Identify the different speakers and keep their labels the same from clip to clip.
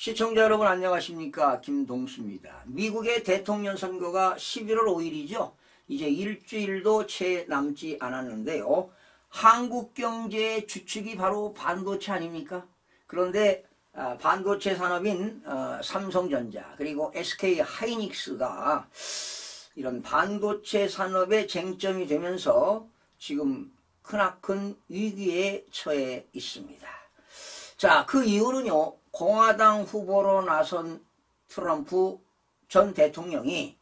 Speaker 1: 시청자 여러분 안녕하십니까, 김동수입니다. 미국의 대통령 선거가 11월 5일이죠. 이제 일주일도 채 남지 않았는데요. 한국 경제의 주축이 바로 반도체 아닙니까? 그런데 반도체 산업인 삼성전자 그리고 SK 하이닉스가 이런 반도체 산업의 쟁점이 되면서 지금 크나큰 위기에 처해 있습니다. 자, 그 이유는요, 공화당 후보로 나선 트럼프 전 대통령이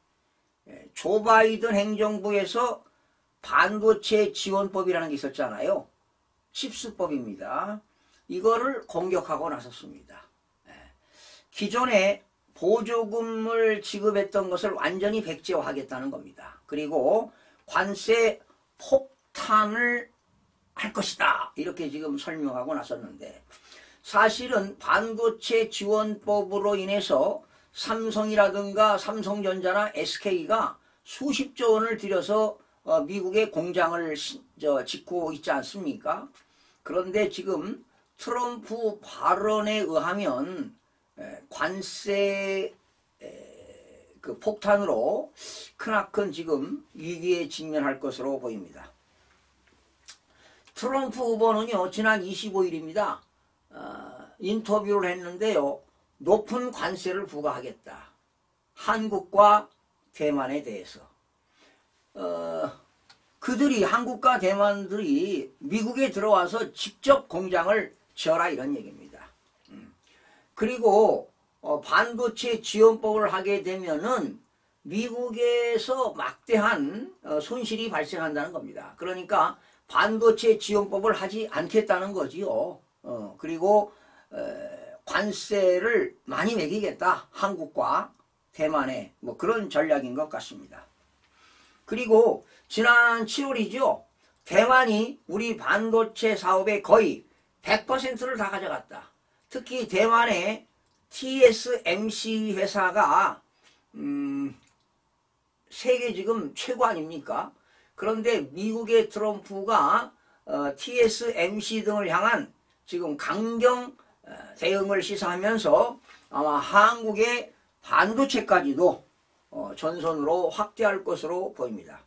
Speaker 1: 조 바이든 행정부에서 반도체 지원법이라는 게 있었잖아요. 칩스법입니다. 이거를 공격하고 나섰습니다. 기존에 보조금을 지급했던 것을 완전히 백지화하겠다는 겁니다. 그리고 관세 폭탄을 할 것이다, 이렇게 지금 설명하고 나섰는데, 사실은 반도체 지원법으로 인해서 삼성이라든가 삼성전자나 SK가 수십조 원을 들여서 미국의 공장을 짓고 있지 않습니까? 그런데 지금 트럼프 발언에 의하면 관세 그 폭탄으로 크나큰 지금 위기에 직면할 것으로 보입니다. 트럼프 후보는요, 지난 25일입니다. 인터뷰를 했는데요. 높은 관세를 부과하겠다, 한국과 대만에 대해서. 그들이, 한국과 대만들이 미국에 들어와서 직접 공장을 지어라, 이런 얘기입니다. 그리고 반도체 지원법을 하게 되면은 미국에서 막대한 손실이 발생한다는 겁니다. 그러니까 반도체 지원법을 하지 않겠다는 거지요. 그리고 관세를 많이 매기겠다, 한국과 대만에. 뭐 그런 전략인 것 같습니다. 그리고 지난 7월이죠. 대만이 우리 반도체 사업의 거의 100%를 다 가져갔다. 특히 대만의 TSMC 회사가 세계 지금 최고 아닙니까? 그런데 미국의 트럼프가 TSMC 등을 향한 지금 강경 대응을 시사하면서 아마 한국의 반도체까지도 전선으로 확대할 것으로 보입니다.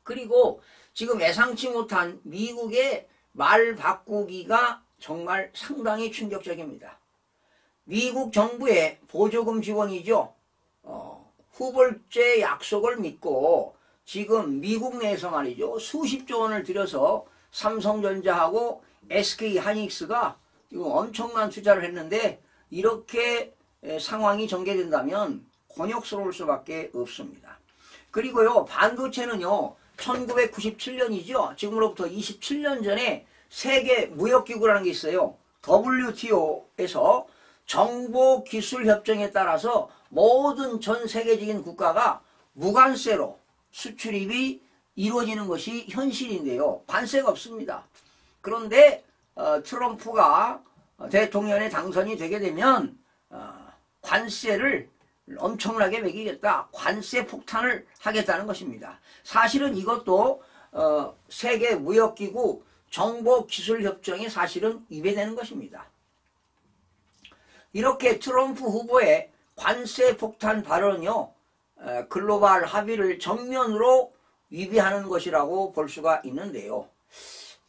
Speaker 1: 그리고 지금 예상치 못한 미국의 말 바꾸기가 정말 상당히 충격적입니다. 미국 정부의 보조금 지원이죠. 후불제 약속을 믿고 지금 미국 내에서 말이죠, 수십조 원을 들여서 삼성전자하고 SK 하이닉스가 이거 엄청난 투자를 했는데, 이렇게 상황이 전개된다면 곤욕스러울 수밖에 없습니다. 그리고요, 반도체는요, 1997년이죠. 지금으로부터 27년 전에 세계 무역기구라는 게 있어요. WTO에서 정보기술협정에 따라서 모든 전 세계적인 국가가 무관세로 수출입이 이루어지는 것이 현실인데요. 관세가 없습니다. 그런데 트럼프가 대통령에 당선이 되게 되면 관세를 엄청나게 매기겠다, 관세 폭탄을 하겠다는 것입니다. 사실은 이것도 세계무역기구 정보기술협정에 사실은 위배되는 것입니다. 이렇게 트럼프 후보의 관세 폭탄 발언은요, 글로벌 합의를 정면으로 위배하는 것이라고 볼 수가 있는데요.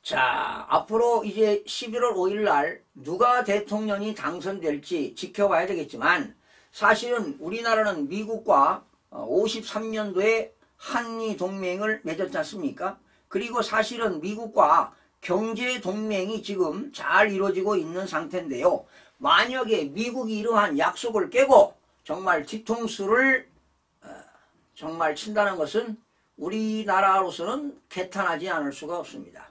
Speaker 1: 자, 앞으로 이제 11월 5일 날 누가 대통령이 당선될지 지켜봐야 되겠지만, 사실은 우리나라는 미국과 53년도에 한미동맹을 맺었지 않습니까? 그리고 사실은 미국과 경제동맹이 지금 잘 이루어지고 있는 상태인데요. 만약에 미국이 이러한 약속을 깨고 정말 뒤통수를 정말 친다는 것은 우리나라로서는 개탄하지 않을 수가 없습니다.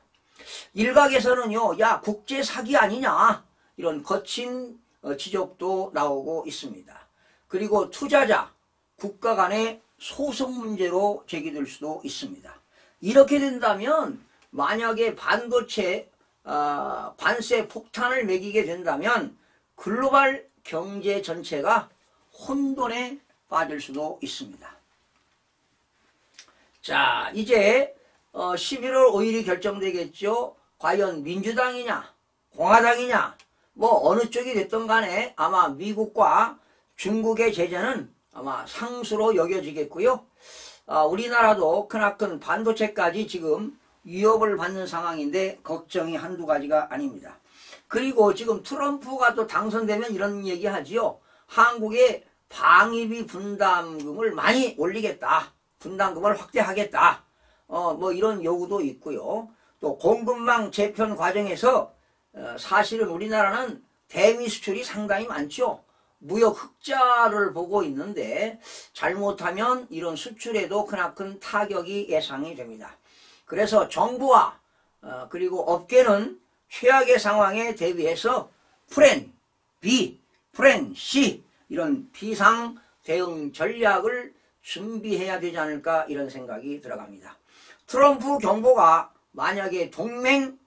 Speaker 1: 일각에서는요, 야, 국제 사기 아니냐, 이런 거친 지적도 나오고 있습니다. 그리고 투자자, 국가 간의 소송 문제로 제기될 수도 있습니다. 이렇게 된다면, 만약에 반도체 관세 폭탄을 매기게 된다면 글로벌 경제 전체가 혼돈에 빠질 수도 있습니다. 자, 이제 11월 5일이 결정되겠죠. 과연 민주당이냐 공화당이냐, 뭐 어느 쪽이 됐든 간에 아마 미국과 중국의 제재는 아마 상수로 여겨지겠고요. 우리나라도 크나큰 반도체까지 지금 위협을 받는 상황인데 걱정이 한두 가지가 아닙니다. 그리고 지금 트럼프가 또 당선되면 이런 얘기 하지요. 한국의 방위비 분담금을 많이 올리겠다. 분담금을 확대하겠다. 뭐 이런 요구도 있고요. 또 공급망 재편 과정에서 사실은 우리나라는 대미 수출이 상당히 많죠. 무역 흑자를 보고 있는데 잘못하면 이런 수출에도 크나큰 타격이 예상이 됩니다. 그래서 정부와 그리고 업계는 최악의 상황에 대비해서 플랜 B, 플랜 C 이런 비상 대응 전략을 준비해야 되지 않을까 이런 생각이 들어갑니다. 트럼프 경보가 만약에 동맹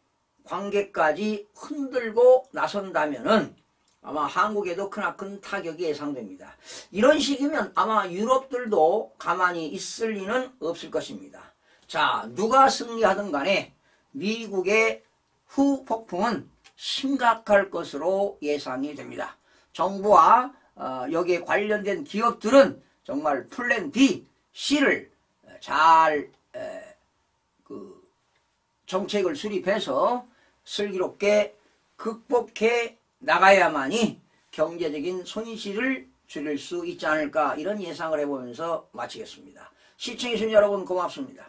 Speaker 1: 관계까지 흔들고 나선다면은 아마 한국에도 크나큰 타격이 예상됩니다. 이런 식이면 아마 유럽들도 가만히 있을 리는 없을 것입니다. 자, 누가 승리하든 간에 미국의 후폭풍은 심각할 것으로 예상이 됩니다. 정부와 여기에 관련된 기업들은 정말 플랜 B, C를 잘 정책을 수립해서 슬기롭게 극복해 나가야만이 경제적인 손실을 줄일 수 있지 않을까 이런 예상을 해보면서 마치겠습니다. 시청해주신 여러분 고맙습니다.